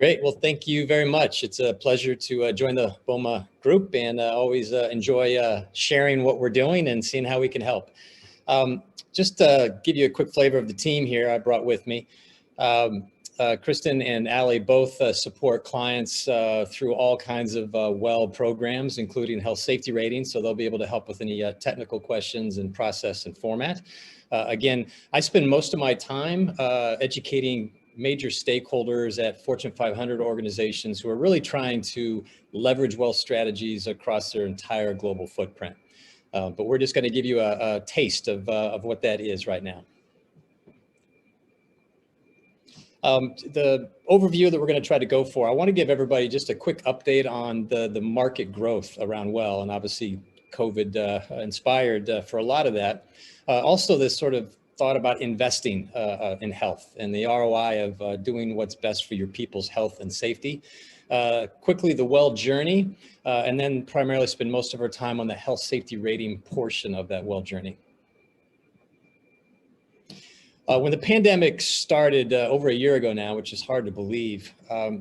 Great. Well, thank you very much. It's a pleasure to join the BOMA group, and always enjoy sharing what we're doing and seeing how we can help. Just to give you a quick flavor of the team here I brought with me. Kristen and Ali both support clients through all kinds of WELL programs, including health safety ratings. So they'll be able to help with any technical questions and process and format. Again, I spend most of my time educating major stakeholders at Fortune 500 organizations who are really trying to leverage WELL strategies across their entire global footprint. But we're just going to give you a taste of what that is right now. The overview that we're going to try to go for, I want to give everybody just a quick update on the market growth around WELL, and obviously COVID inspired for a lot of that. Also this sort of thought about investing in health and the ROI of doing what's best for your people's health and safety. Quickly, the WELL journey, and then primarily spend most of our time on the health safety rating portion of that WELL journey. When the pandemic started over a year ago now, which is hard to believe,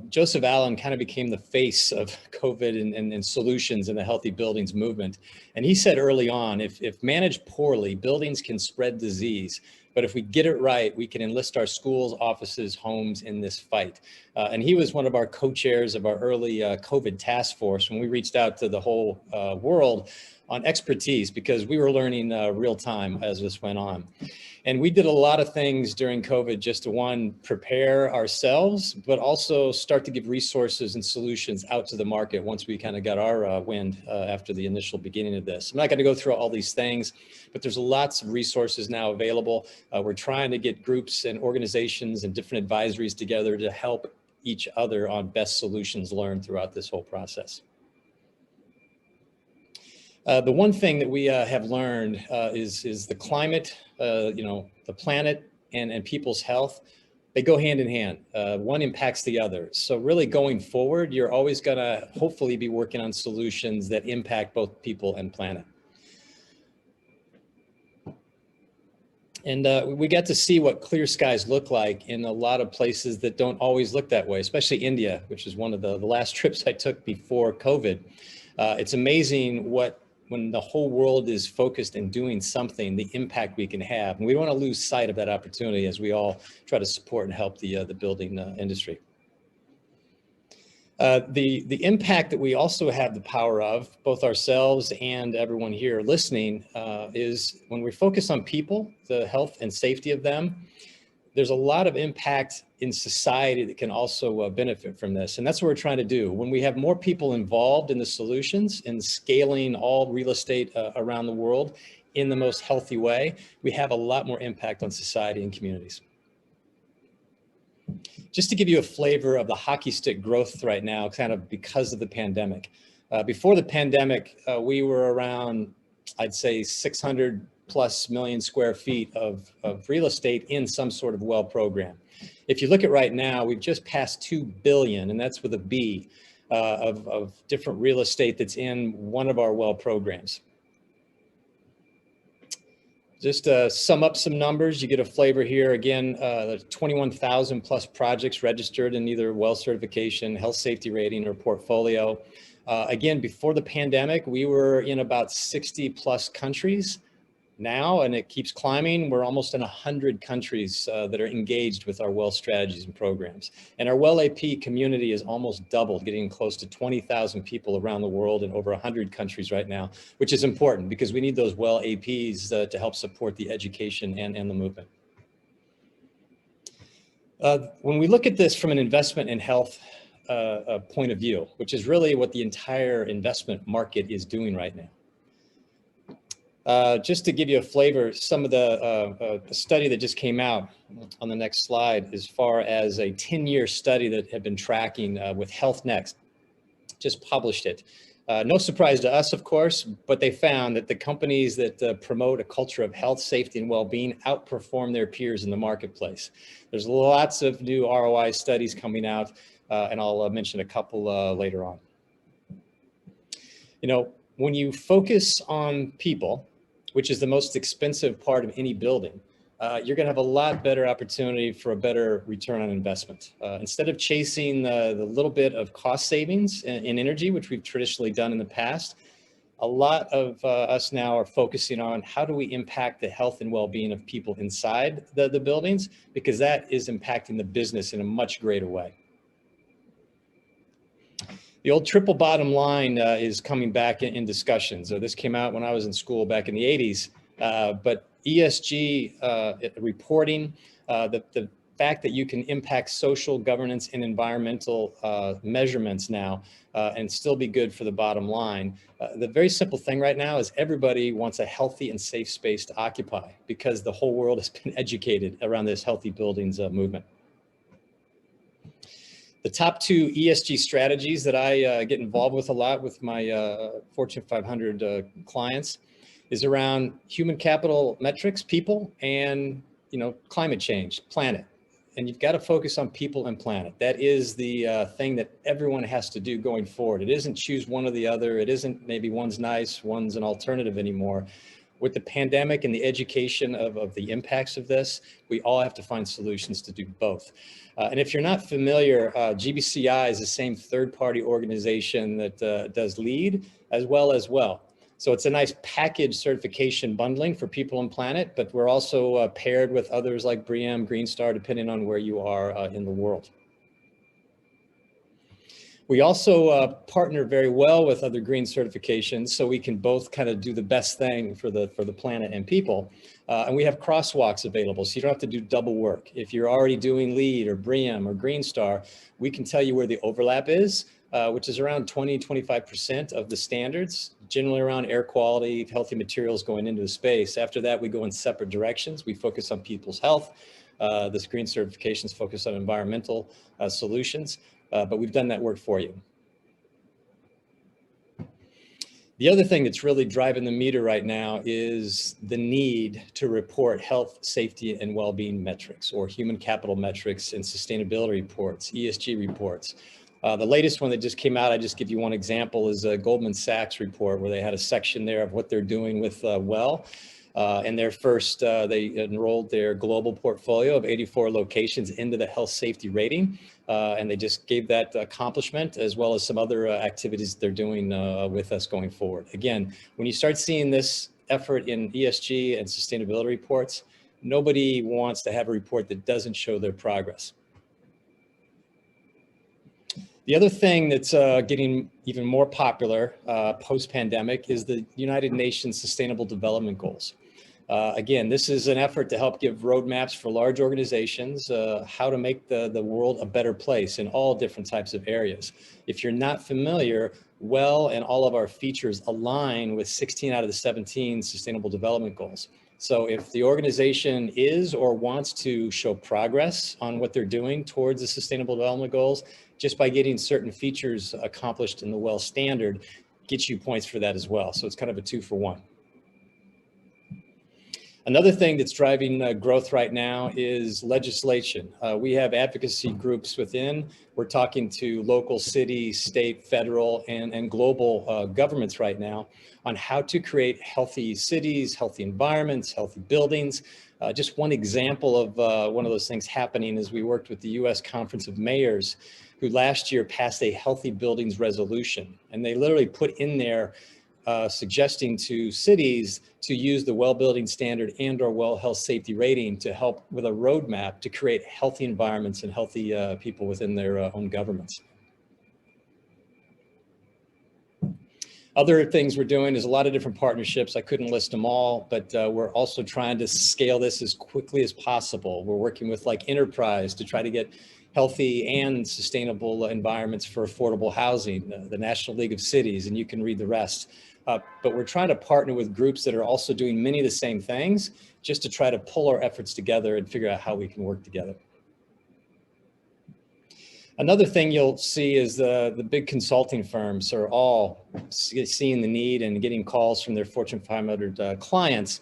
Joseph Allen kind of became the face of COVID and solutions in the healthy buildings movement. And he said early on, if managed poorly, buildings can spread disease. But if we get it right, we can enlist our schools, offices, homes in this fight. And he was one of our co-chairs of our early COVID task force when we reached out to the whole world on expertise, because we were learning real time as this went on. And we did a lot of things during COVID just to, one, prepare ourselves, but also start to give resources and solutions out to the market once we kind of got our wind after the initial beginning of this. I'm not going to go through all these things, but there's lots of resources now available. We're trying to get groups and organizations and different advisories together to help each other on best solutions learned throughout this whole process. The one thing that we have learned is the climate, the planet and people's health, they go hand in hand. One impacts the other. So really going forward, you're always going to hopefully be working on solutions that impact both people and planet. And we got to see what clear skies look like in a lot of places that don't always look that way, especially India, which is one of the last trips I took before COVID. It's amazing when the whole world is focused and doing something, the impact we can have. And we don't want to lose sight of that opportunity as we all try to support and help the building industry. The impact that we also have the power of, both ourselves and everyone here listening, is when we focus on people, the health and safety of them, there's a lot of impact in society that can also benefit from this. And that's what we're trying to do. When we have more people involved in the solutions and scaling all real estate around the world in the most healthy way, we have a lot more impact on society and communities. Just to give you a flavor of the hockey stick growth right now, kind of because of the pandemic. Before the pandemic, we were around, I'd say 600+ million square feet of real estate in some sort of WELL program. If you look at right now, we've just passed 2 billion, and that's with a B, of different real estate that's in one of our WELL programs. Just to sum up some numbers, you get a flavor here. Again, there's 21,000 plus projects registered in either WELL certification, health safety rating, or portfolio. Again, before the pandemic, we were in about 60+ countries. Now, and it keeps climbing, we're almost in 100 countries that are engaged with our WELL strategies and programs. And our WELL AP community is almost doubled, getting close to 20,000 people around the world in over 100 countries right now, which is important because we need those WELL APs to help support the education and the movement. When we look at this from an investment in health point of view, which is really what the entire investment market is doing right now. Just to give you a flavor, some of the study that just came out on the next slide, as far as a 10-year study that had been tracking with Health Next, just published it. No surprise to us, of course, but they found that the companies that promote a culture of health, safety, and well-being outperform their peers in the marketplace. There's lots of new ROI studies coming out, and I'll mention a couple later on. You know, when you focus on people, which is the most expensive part of any building, you're going to have a lot better opportunity for a better return on investment. Instead of chasing the little bit of cost savings in energy, which we've traditionally done in the past, a lot of us now are focusing on how do we impact the health and well-being of people inside the buildings, because that is impacting the business in a much greater way. The old triple bottom line is coming back in discussion. So this came out when I was in school back in the 80s, but ESG reporting, the fact that you can impact social governance and environmental measurements now and still be good for the bottom line. The very simple thing right now is everybody wants a healthy and safe space to occupy because the whole world has been educated around this healthy buildings movement. The top two ESG strategies that I get involved with a lot with my Fortune 500 clients is around human capital metrics, people, and climate change, planet. And you've got to focus on people and planet. That is the thing that everyone has to do going forward. It isn't choose one or the other. It isn't maybe one's nice, one's an alternative anymore. With the pandemic and the education of the impacts of this, we all have to find solutions to do both. And if you're not familiar, GBCI is the same third-party organization that does LEED as well. So it's a nice package certification bundling for people and planet, but we're also paired with others like BREEAM, Green Star, depending on where you are in the world. We also partner very well with other green certifications, so we can both kind of do the best thing for the planet and people. And we have crosswalks available, so you don't have to do double work. If you're already doing LEED or BREEAM or Green Star, we can tell you where the overlap is, which is around 20–25% of the standards, generally around air quality, healthy materials going into the space. After that, we go in separate directions. We focus on people's health. This green certifications focus on environmental solutions. But we've done that work for you. The other thing that's really driving the meter right now is the need to report health, safety, and well-being metrics, or human capital metrics and sustainability reports, ESG reports. The latest one that just came out, I just give you one example, is a Goldman Sachs report where they had a section there of what they're doing with WELL. And their first, they enrolled their global portfolio of 84 locations into the health safety rating. And they just gave that accomplishment, as well as some other activities they're doing with us going forward. Again, when you start seeing this effort in ESG and sustainability reports, nobody wants to have a report that doesn't show their progress. The other thing that's getting even more popular post-pandemic is the United Nations Sustainable Development Goals. Again, this is an effort to help give roadmaps for large organizations, how to make the world a better place in all different types of areas. If you're not familiar, WELL and all of our features align with 16 out of the 17 Sustainable Development Goals. So if the organization is or wants to show progress on what they're doing towards the Sustainable Development Goals, just by getting certain features accomplished in the WELL standard, gets you points for that as well. So it's kind of a 2-for-1. Another thing that's driving growth right now is legislation. We have advocacy groups within. We're talking to local, city, state, federal, and global governments right now on how to create healthy cities, healthy environments, healthy buildings. Just one example of one of those things happening is we worked with the U.S. Conference of Mayors, who last year passed a healthy buildings resolution. And they literally put in there suggesting to cities to use the WELL Building Standard and or WELL Health Safety Rating to help with a roadmap to create healthy environments and healthy people within their own governments. Other things we're doing is a lot of different partnerships. I couldn't list them all, but we're also trying to scale this as quickly as possible. We're working with like Enterprise to try to get healthy and sustainable environments for affordable housing, the National League of Cities, and you can read the rest. But we're trying to partner with groups that are also doing many of the same things, just to try to pull our efforts together and figure out how we can work together. Another thing you'll see is the big consulting firms are all seeing the need and getting calls from their Fortune 500 clients.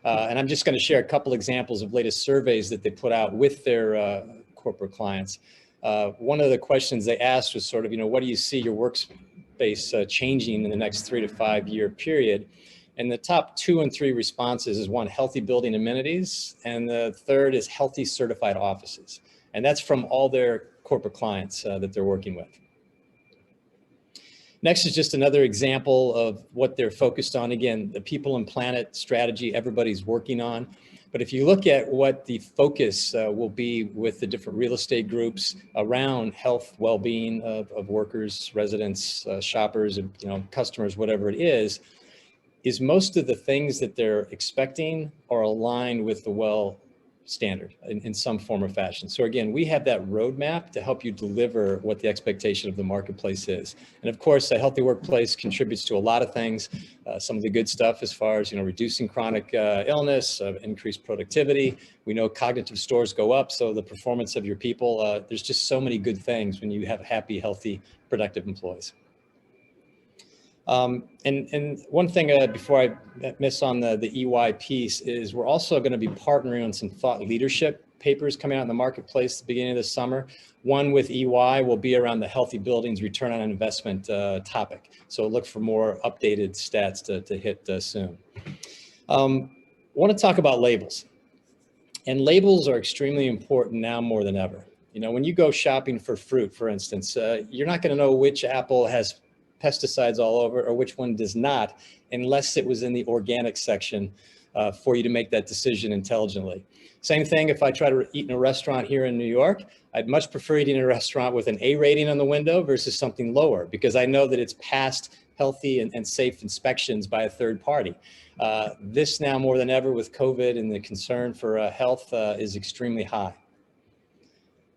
And I'm just going to share a couple examples of latest surveys that they put out with their corporate clients. One of the questions they asked was sort of, what do you see your workspace changing in the next 3 to 5 year period? And the top 2 and 3 responses is one, healthy building amenities, and the third is healthy certified offices. And that's from all their corporate clients that they're working with. Next is just another example of what they're focused on. Again, the people and planet strategy everybody's working on. But if you look at what the focus will be with the different real estate groups around health, well-being of workers, residents, shoppers, and customers, whatever it is most of the things that they're expecting are aligned with the WELL standard in some form or fashion. So again, we have that roadmap to help you deliver what the expectation of the marketplace is. And of course, a healthy workplace contributes to a lot of things. Some of the good stuff as far as reducing chronic illness, increased productivity. We know cognitive scores go up, so the performance of your people, there's just so many good things when you have happy, healthy, productive employees. And one thing before I miss on the EY piece is we're also going to be partnering on some thought leadership papers coming out in the marketplace at the beginning of the summer. One with EY will be around the healthy buildings return on investment topic. So look for more updated stats to hit soon. I want to talk about labels. And labels are extremely important now more than ever. When you go shopping for fruit, for instance, you're not going to know which apple has pesticides all over or which one does not, unless it was in the organic section for you to make that decision intelligently. Same thing if I try to eat in a restaurant here in New York, I'd much prefer eating in a restaurant with an A rating on the window versus something lower, because I know that it's passed healthy and safe inspections by a third party. This now more than ever with COVID and the concern for health is extremely high.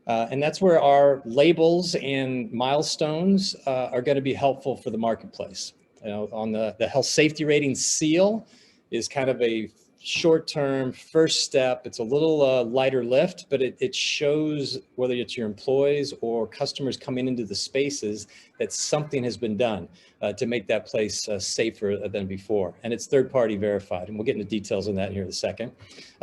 And that's where our labels and milestones are going to be helpful for the marketplace. On the health safety rating seal is kind of a short-term first step. It's a little lighter lift, but it shows whether it's your employees or customers coming into the spaces that something has been done to make that place safer than before. And it's third-party verified. And we'll get into details on that here in a second.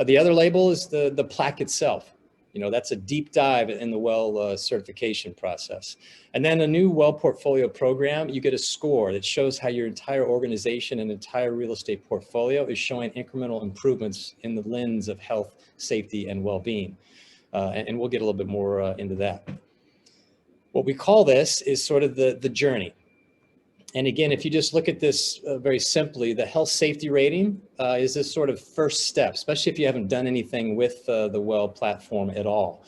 The other label is the plaque itself. That's a deep dive in the WELL certification process. And then a new WELL portfolio program, you get a score that shows how your entire organization and entire real estate portfolio is showing incremental improvements in the lens of health, safety, and well-being. And we'll get a little bit more into that. What we call this is sort of the journey. And again, if you just look at this very simply, the health safety rating is this sort of first step, especially if you haven't done anything with the WELL platform at all.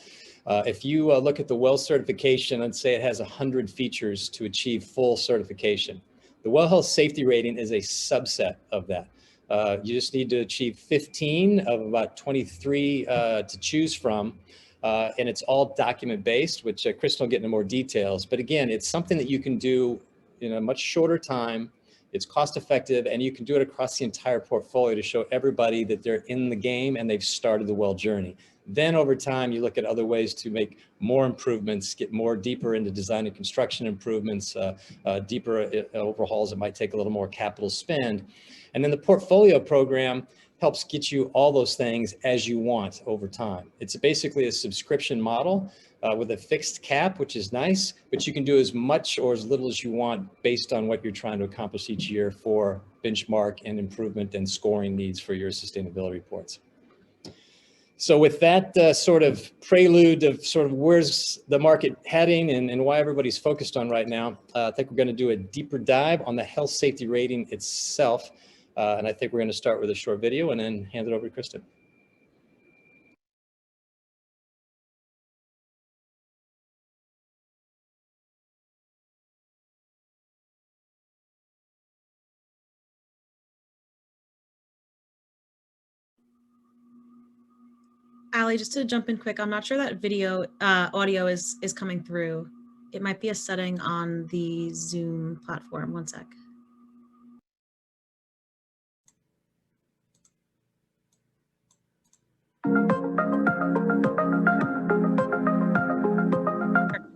If you look at the WELL certification, let's say it has 100 features to achieve full certification. The WELL Health Safety Rating is a subset of that. You just need to achieve 15 of about 23 to choose from. And it's all document-based, which Kristen will get into more details. But again, it's something that you can do in a much shorter time. It's cost effective, and you can do it across the entire portfolio to show everybody that they're in the game and they've started the WELL journey. Then over time, you look at other ways to make more improvements, get more deeper into design and construction improvements, deeper overhauls that might take a little more capital spend. And then the portfolio program helps get you all those things as you want over time. It's basically a subscription model with a fixed cap, which is nice, but you can do as much or as little as you want based on what you're trying to accomplish each year for benchmark and improvement and scoring needs for your sustainability reports. So with that sort of prelude of sort of where's the market heading and why everybody's focused on right now, I think we're going to do a deeper dive on the health safety rating itself. And I think we're going to start with a short video and then hand it over to Kristen. Ali, just to jump in quick, I'm not sure that video audio is coming through. It might be a setting on the Zoom platform. One sec.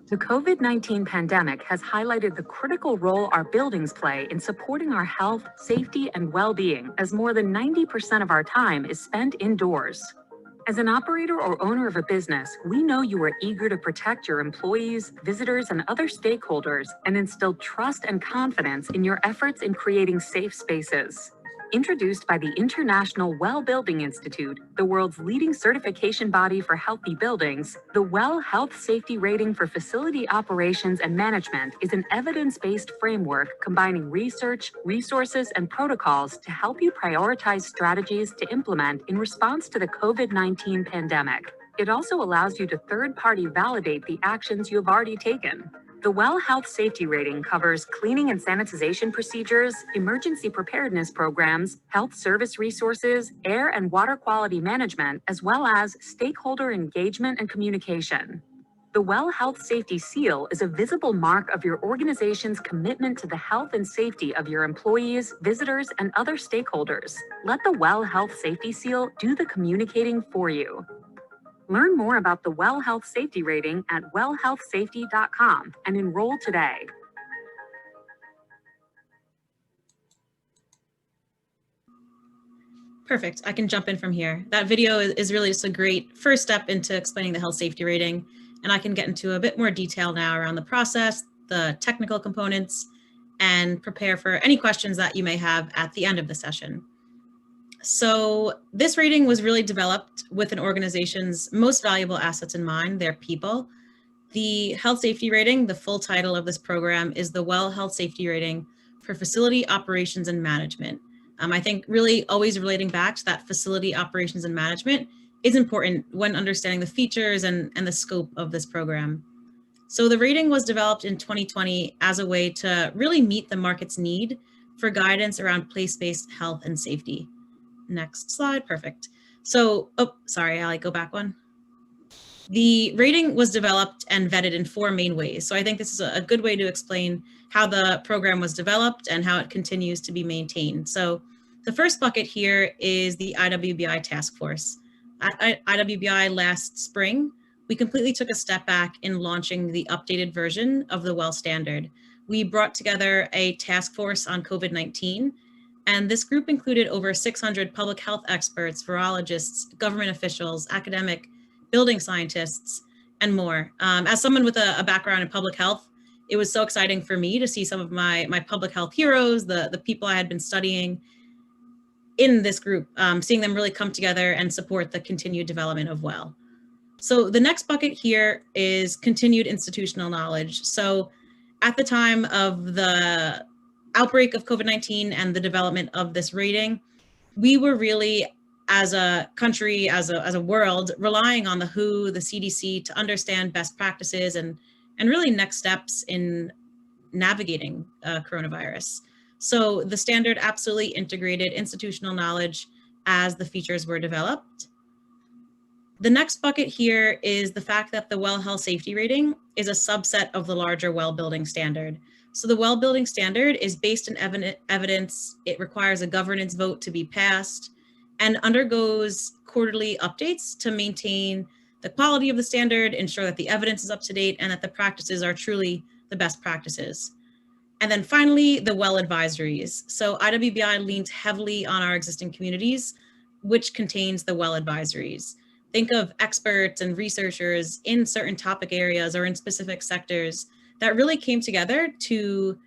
The COVID-19 pandemic has highlighted the critical role our buildings play in supporting our health, safety, and well-being, as more than 90% of our time is spent indoors. As an operator or owner of a business, we know you are eager to protect your employees, visitors, and other stakeholders and instill trust and confidence in your efforts in creating safe spaces. Introduced by the International Well Building Institute, the world's leading certification body for healthy buildings, the WELL Health Safety Rating for Facility Operations and Management is an evidence-based framework combining research, resources, and protocols to help you prioritize strategies to implement in response to the COVID-19 pandemic. It also allows you to third-party validate the actions you have already taken. The WELL Health Safety Rating covers cleaning and sanitization procedures, emergency preparedness programs, health service resources, air and water quality management, as well as stakeholder engagement and communication. The WELL Health Safety Seal is a visible mark of your organization's commitment to the health and safety of your employees, visitors, and other stakeholders. Let the WELL Health Safety Seal do the communicating for you. Learn more about the WELL Health Safety Rating at wellhealthsafety.com and enroll today. Perfect. I can jump in from here. That video is really just a great first step into explaining the health safety rating. And I can get into a bit more detail now around the process, the technical components, and prepare for any questions that you may have at the end of the session. So this rating was really developed with an organization's most valuable assets in mind, their people. The health safety rating, the full title of this program, is the WELL Health Safety Rating for Facility Operations and Management. I think really always relating back to that facility operations and management is important when understanding the features and the scope of this program. So the rating was developed in 2020 as a way to really meet the market's need for guidance around place-based health and safety. Next slide, perfect. So, oh, sorry, Ali, go back one. The rating was developed and vetted in 4 main ways. So I think this is a good way to explain how the program was developed and how it continues to be maintained. So the first bucket here is the IWBI task force. At IWBI last spring, we completely took a step back in launching the updated version of the WELL standard. We brought together a task force on COVID-19, and this group included over 600 public health experts, virologists, government officials, academic, building scientists, and more. As someone with a background in public health, it was so exciting for me to see some of my public health heroes, the people I had been studying in this group, seeing them really come together and support the continued development of WELL. So the next bucket here is continued institutional knowledge. So at the time of the outbreak of COVID-19 and the development of this rating, we were really, as a country, as a world, relying on the WHO, the CDC to understand best practices and really next steps in navigating coronavirus. So the standard absolutely integrated institutional knowledge as the features were developed. The next bucket here is the fact that the WELL Health Safety Rating is a subset of the larger WELL Building Standard. So the WELL Building Standard is based in evidence. It requires a governance vote to be passed and undergoes quarterly updates to maintain the quality of the standard, ensure that the evidence is up to date, and that the practices are truly the best practices. And then finally, the WELL advisories. So IWBI leans heavily on our existing communities, which contains the WELL advisories. Think of experts and researchers in certain topic areas or in specific sectors that really came together to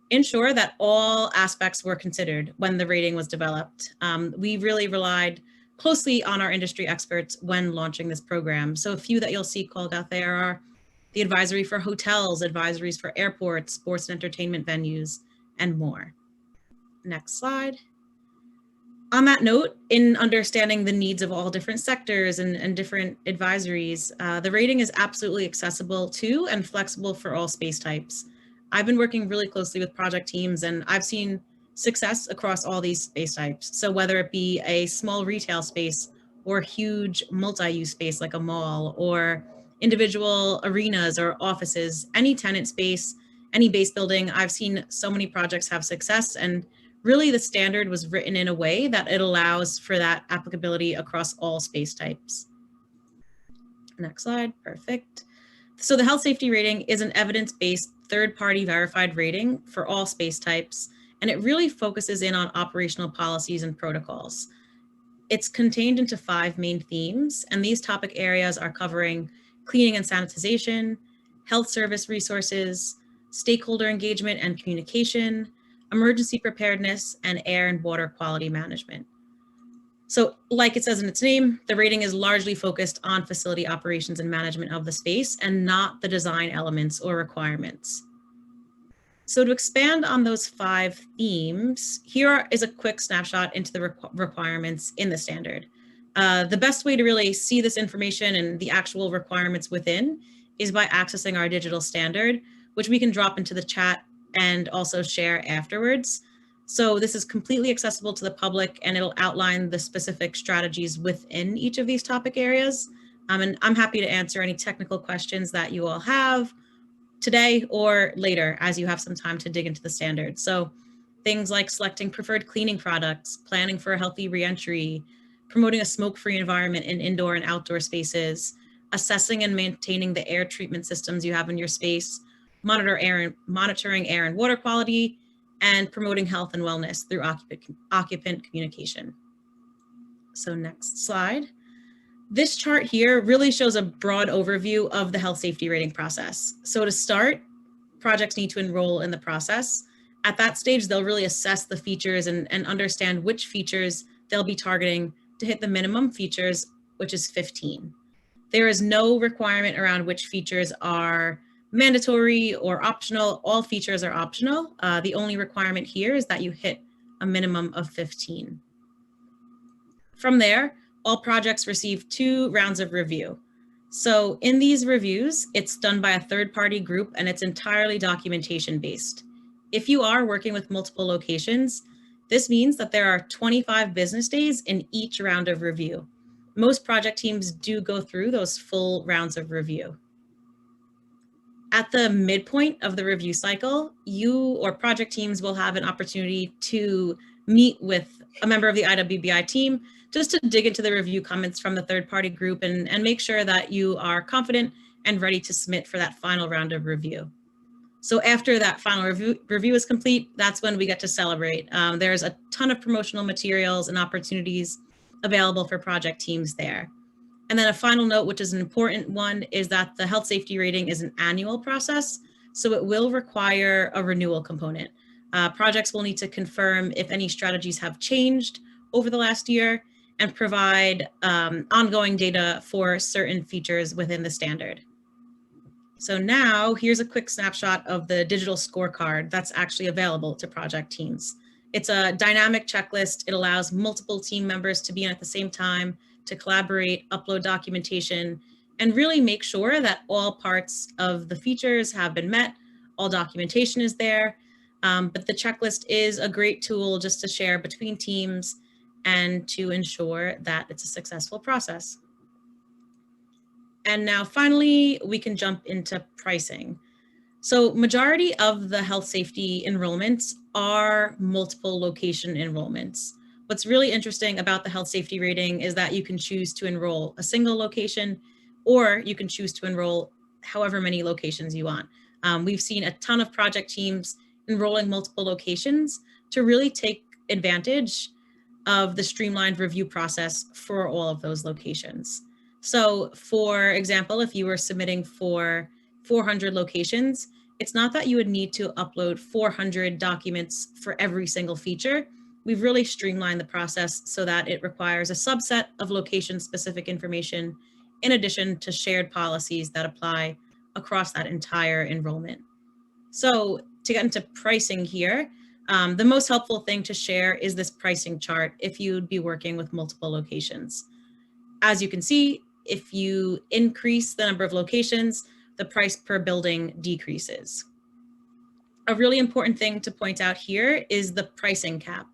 ensure that all aspects were considered when the rating was developed. We really relied closely on our industry experts when launching this program. So a few that you'll see called out there are the advisory for hotels, advisories for airports, sports and entertainment venues, and more. Next slide. On that note, in understanding the needs of all different sectors and different advisories, the rating is absolutely accessible to and flexible for all space types. I've been working really closely with project teams, and I've seen success across all these space types. So whether it be a small retail space or huge multi-use space like a mall, or individual arenas or offices, any tenant space, any base building, I've seen so many projects have success, and really the standard was written in a way that it allows for that applicability across all space types. Next slide, perfect. So the health safety rating is an evidence-based third-party verified rating for all space types, and it really focuses in on operational policies and protocols. It's contained into 5 main themes, and these topic areas are covering cleaning and sanitization, health service resources, stakeholder engagement and communication, emergency preparedness, and air and water quality management. So like it says in its name, the rating is largely focused on facility operations and management of the space and not the design elements or requirements. So to expand on those 5 themes, here is a quick snapshot into the requirements in the standard. The best way to really see this information and the actual requirements within is by accessing our digital standard, which we can drop into the chat and also share afterwards. So this is completely accessible to the public, and it'll outline the specific strategies within each of these topic areas. And I'm happy to answer any technical questions that you all have today or later as you have some time to dig into the standard. So things like selecting preferred cleaning products, planning for a healthy reentry, promoting a smoke-free environment in indoor and outdoor spaces, assessing and maintaining the air treatment systems you have in your space, monitoring air and water quality, and promoting health and wellness through occupant communication. So next slide. This chart here really shows a broad overview of the health safety rating process. So to start, projects need to enroll in the process. At that stage, they'll really assess the features and understand which features they'll be targeting to hit the minimum features, which is 15. There is no requirement around which features are mandatory or optional. All features are optional. The only requirement here is that you hit a minimum of 15. From there, all projects receive 2 rounds of review. So in these reviews, it's done by a third-party group and it's entirely documentation-based. If you are working with multiple locations, this means that there are 25 business days in each round of review. Most project teams do go through those full rounds of review. At the midpoint of the review cycle, you or project teams will have an opportunity to meet with a member of the IWBI team just to dig into the review comments from the third-party group and make sure that you are confident and ready to submit for that final round of review. So after that final review is complete, that's when we get to celebrate. There's a ton of promotional materials and opportunities available for project teams there. And then a final note, which is an important one, is that the health safety rating is an annual process, so it will require a renewal component. Projects will need to confirm if any strategies have changed over the last year and provide ongoing data for certain features within the standard. So now here's a quick snapshot of the digital scorecard that's actually available to project teams. It's a dynamic checklist. It allows multiple team members to be in at the same time, to collaborate, upload documentation, and really make sure that all parts of the features have been met, all documentation is there. But the checklist is a great tool just to share between teams and to ensure that it's a successful process. And now finally, we can jump into pricing. So majority of the health safety enrollments are multiple location enrollments. What's really interesting about the health safety rating is that you can choose to enroll a single location, or you can choose to enroll however many locations you want. We've seen a ton of project teams enrolling multiple locations to really take advantage of the streamlined review process for all of those locations. So for example, if you were submitting for 400 locations, it's not that you would need to upload 400 documents for every single feature. We've really streamlined the process so that it requires a subset of location-specific information in addition to shared policies that apply across that entire enrollment. So to get into pricing here, the most helpful thing to share is this pricing chart if you'd be working with multiple locations. As you can see, if you increase the number of locations, the price per building decreases. A really important thing to point out here is the pricing cap.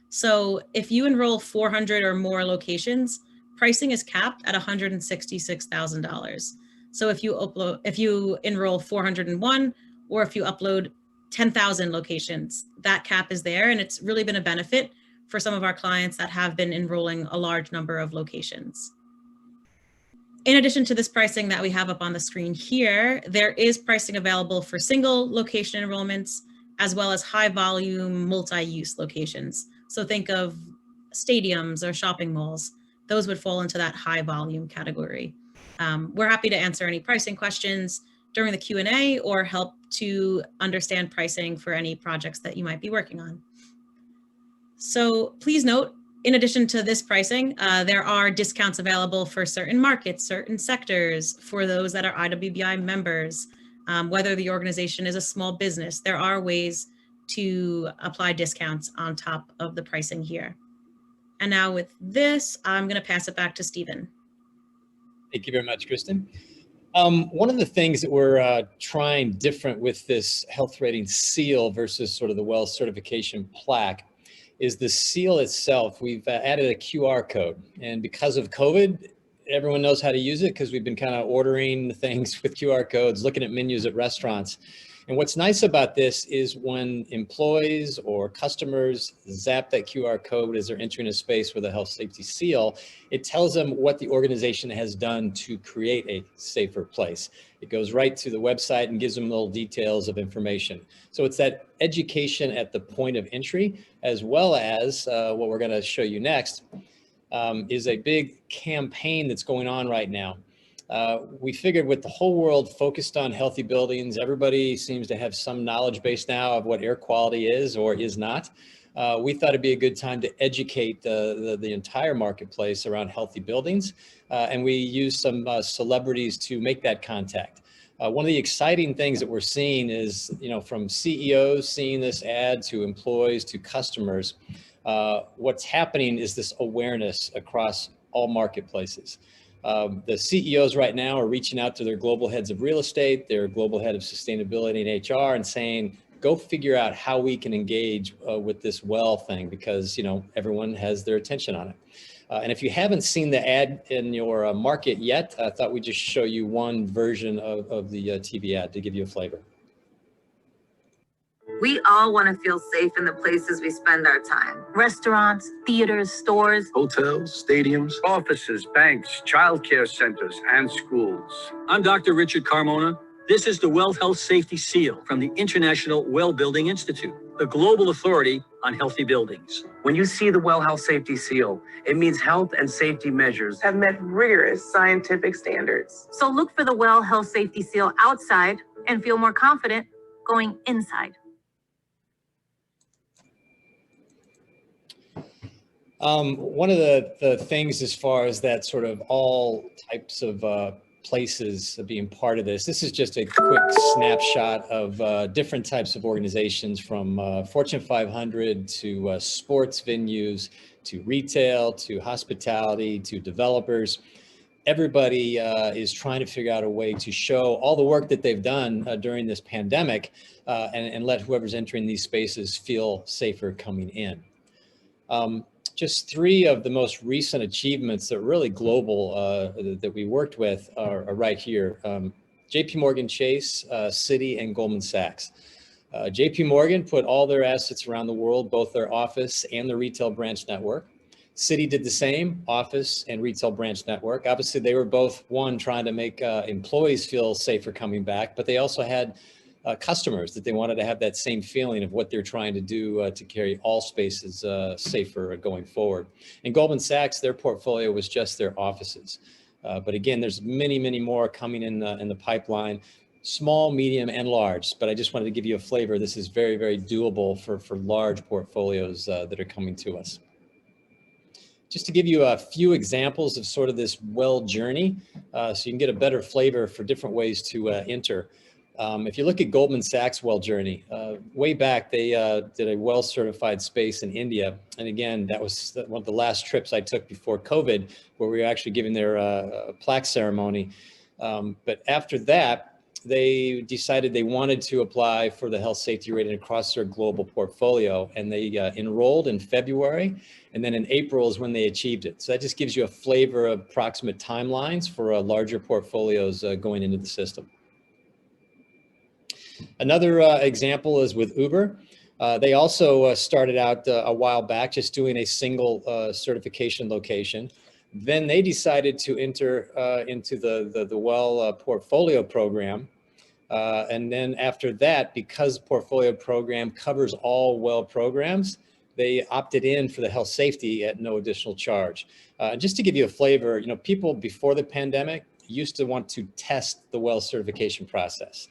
So if you enroll 400 or more locations, pricing is capped at $166,000. So if you enroll 401, or if you upload 10,000 locations, that cap is there, and it's really been a benefit for some of our clients that have been enrolling a large number of locations. In addition to this pricing that we have up on the screen here, there is pricing available for single location enrollments, as well as high volume multi-use locations. So think of stadiums or shopping malls. Those would fall into that high volume category. We're happy to answer any pricing questions during the Q&A or help to understand pricing for any projects that you might be working on. So please note, in addition to this pricing, there are discounts available for certain markets, certain sectors, for those that are IWBI members, whether the organization is a small business. There are ways to apply discounts on top of the pricing here. And now with this, I'm going to pass it back to Stephen. Thank you very much, Kristen. One of the things that we're trying different with this health rating seal versus sort of the WELL certification plaque is the seal itself. We've added a QR code, and because of COVID, everyone knows how to use it because we've been kind of ordering things with QR codes, looking at menus at restaurants. And what's nice about this is when employees or customers zap that QR code as they're entering a space with a health safety seal, it tells them what the organization has done to create a safer place. It goes right to the website and gives them little details of information. So it's that education at the point of entry, as well as what we're going to show you next, is a big campaign that's going on right now. We figured with the whole world focused on healthy buildings, everybody seems to have some knowledge base now of what air quality is or is not. We thought it'd be a good time to educate the entire marketplace around healthy buildings. And we used some celebrities to make that contact. One of the exciting things that we're seeing is, from CEOs seeing this ad to employees to customers, what's happening is this awareness across all marketplaces. The CEOs right now are reaching out to their global heads of real estate, their global head of sustainability and HR, and saying, go figure out how we can engage with this WELL thing, because everyone has their attention on it. And if you haven't seen the ad in your market yet, I thought we'd just show you one version of the TV ad to give you a flavor. We all want to feel safe in the places we spend our time. Restaurants, theaters, stores, hotels, stadiums, offices, banks, childcare centers, and schools. I'm Dr. Richard Carmona. This is the WELL Health Safety Seal from the International Well Building Institute, the global authority on healthy buildings. When you see the WELL Health Safety Seal, it means health and safety measures have met rigorous scientific standards. So look for the WELL Health Safety Seal outside and feel more confident going inside. One of the things as far as that sort of all types of places being part of this is just a quick snapshot of different types of organizations, from Fortune 500 to sports venues, to retail, to hospitality, to developers. Everybody is trying to figure out a way to show all the work that they've done during this pandemic and let whoever's entering these spaces feel safer coming in. Just three of the most recent achievements that are really global that we worked with are right here. JP Morgan Chase, Citi, and Goldman Sachs. JP Morgan put all their assets around the world, both their office and the retail branch network. Citi did the same, office and retail branch network. Obviously, they were both, one, trying to make employees feel safer coming back, but they also had customers that they wanted to have that same feeling of what they're trying to do to carry all spaces safer going forward. And Goldman Sachs, their portfolio was just their offices. But again, there's many, many more coming in the pipeline, small, medium, and large. But I just wanted to give you a flavor. This is very, very doable for large portfolios that are coming to us. Just to give you a few examples of sort of this WELL journey, so you can get a better flavor for different ways to enter. If you look at Goldman Sachs WELL journey, way back, they did a WELL certified space in India. And again, that was one of the last trips I took before COVID, where we were actually giving their plaque ceremony. But after that, they decided they wanted to apply for the health safety rating across their global portfolio. And they enrolled in February. And then in April is when they achieved it. So that just gives you a flavor of approximate timelines for larger portfolios going into the system. Another example is with Uber. They also started out a while back just doing a single certification location. Then they decided to enter into the WELL portfolio program. And then after that, because the portfolio program covers all WELL programs, they opted in for the health safety at no additional charge. Just to give you a flavor, people before the pandemic used to want to test the WELL certification process.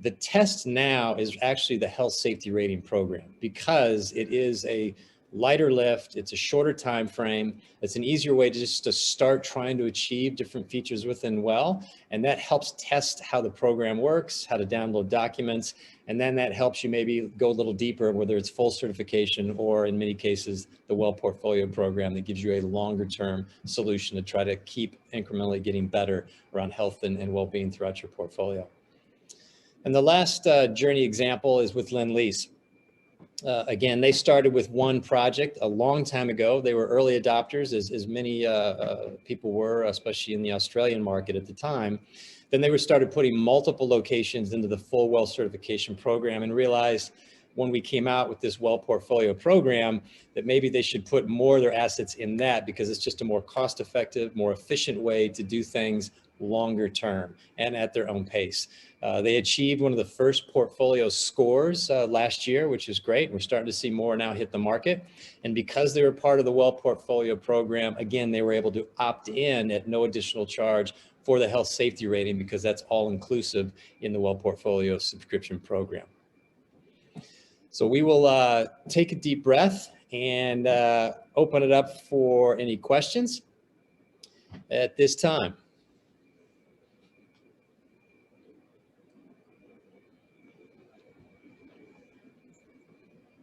The test now is actually the health safety rating program, because it is a lighter lift, it's a shorter time frame, it's an easier way to start trying to achieve different features within WELL, and that helps test how the program works, how to download documents, and then that helps you maybe go a little deeper, whether it's full certification or in many cases the WELL portfolio program that gives you a longer term solution to try to keep incrementally getting better around health and well-being throughout your portfolio. And the last journey example is with Lend-Lease. Again, they started with one project a long time ago. They were early adopters, as many people were, especially in the Australian market at the time. Then they started putting multiple locations into the full WELL certification program, and realized when we came out with this WELL portfolio program that maybe they should put more of their assets in that, because it's just a more cost-effective, more efficient way to do things longer term and at their own pace. They achieved one of the first portfolio scores last year, which is great. We're starting to see more now hit the market. And because they were part of the WELL portfolio program, again, they were able to opt in at no additional charge for the health safety rating, because that's all inclusive in the WELL portfolio subscription program. So we will take a deep breath and open it up for any questions at this time.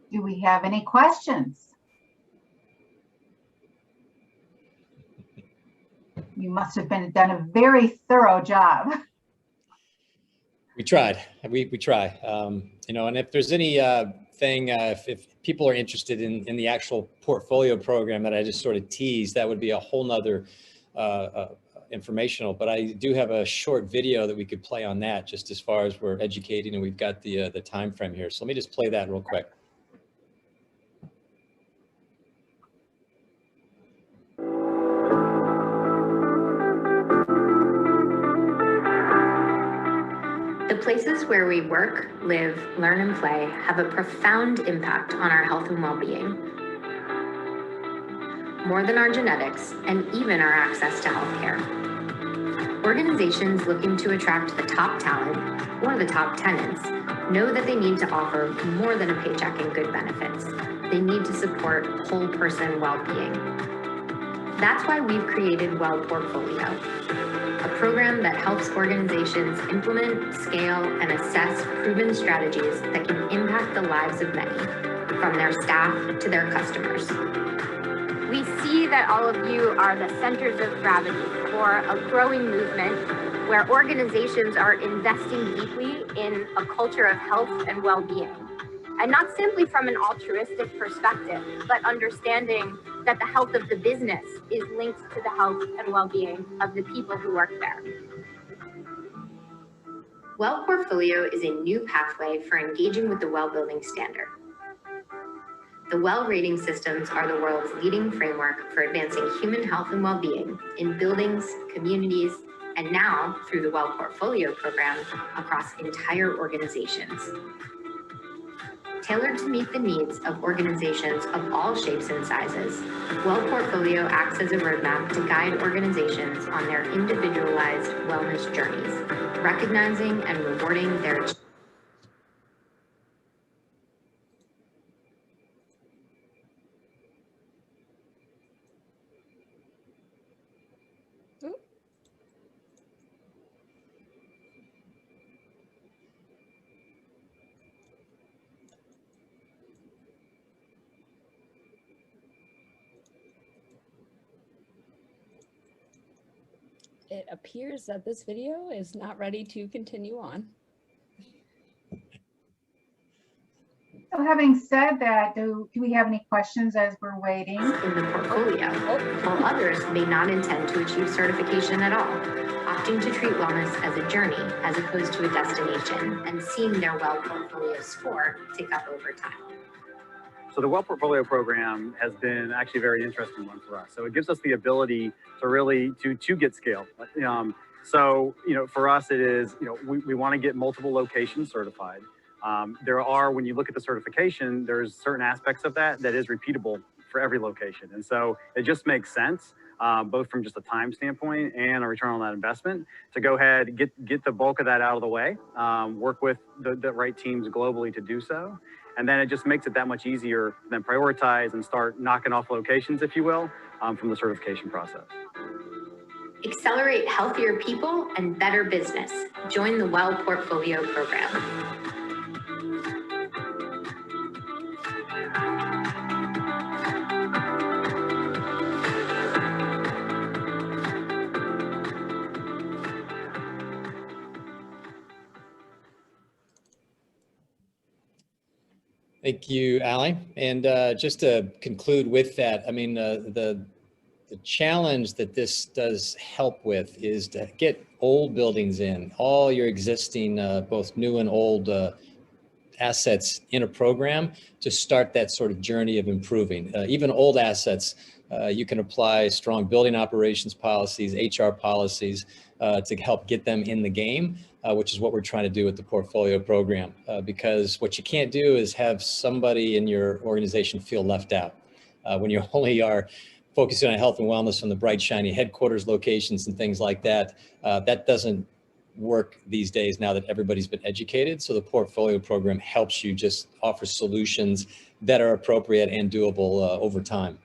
Do we have any questions? You must have done a very thorough job. We tried. We try. You know, and if there's any if people are interested in the actual portfolio program that I just sort of teased, that would be a whole nother informational. But I do have a short video that we could play on that, just as far as we're educating, and we've got the time frame here. So let me just play that real quick. The places where we work, live, learn, and play have a profound impact on our health and well-being. More than our genetics and even our access to healthcare. Organizations looking to attract the top talent or the top tenants know that they need to offer more than a paycheck and good benefits. They need to support whole person well-being. That's why we've created WELL Portfolio, a program that helps organizations implement, scale, and assess proven strategies that can impact the lives of many, from their staff to their customers. We see that all of you are the centers of gravity for a growing movement where organizations are investing deeply in a culture of health and well-being. And not simply from an altruistic perspective, but understanding that the health of the business is linked to the health and well-being of the people who work there. WELL Portfolio is a new pathway for engaging with the WELL Building Standard. The WELL rating systems are the world's leading framework for advancing human health and well-being in buildings, communities, and now through the WELL Portfolio program across entire organizations. Tailored to meet the needs of organizations of all shapes and sizes, WELL Portfolio acts as a roadmap to guide organizations on their individualized wellness journeys, recognizing and rewarding their achievements. It appears that this video is not ready to continue on. So having said that, do we have any questions as we're waiting? In the portfolio, while others may not intend to achieve certification at all, opting to treat wellness as a journey as opposed to a destination, and seeing their WELL Portfolio score tick up over time. So the WELL Portfolio program has been actually a very interesting one for us. So it gives us the ability to really to get scale. So, you know, for us, it is, you know, we want to get multiple locations certified. There are, when you look at the certification, there's certain aspects of that is repeatable for every location. And so it just makes sense both from just a time standpoint and a return on that investment, to go ahead and get the bulk of that out of the way, work with the right teams globally to do so. And then it just makes it that much easier to then prioritize and start knocking off locations, if you will, from the certification process. Accelerate healthier people and better business. Join the WELL Portfolio Program. Thank you, Allie. And just to conclude with that, I mean, the challenge that this does help with is to get old buildings in, all your existing, both new and old assets in a program to start that sort of journey of improving. Even old assets, you can apply strong building operations policies, HR policies to help get them in the game, which is what we're trying to do with the portfolio program. Because what you can't do is have somebody in your organization feel left out. When you only are focusing on health and wellness from the bright, shiny headquarters locations and things like that, that doesn't work these days now that everybody's been educated. So the portfolio program helps you just offer solutions that are appropriate and doable over time.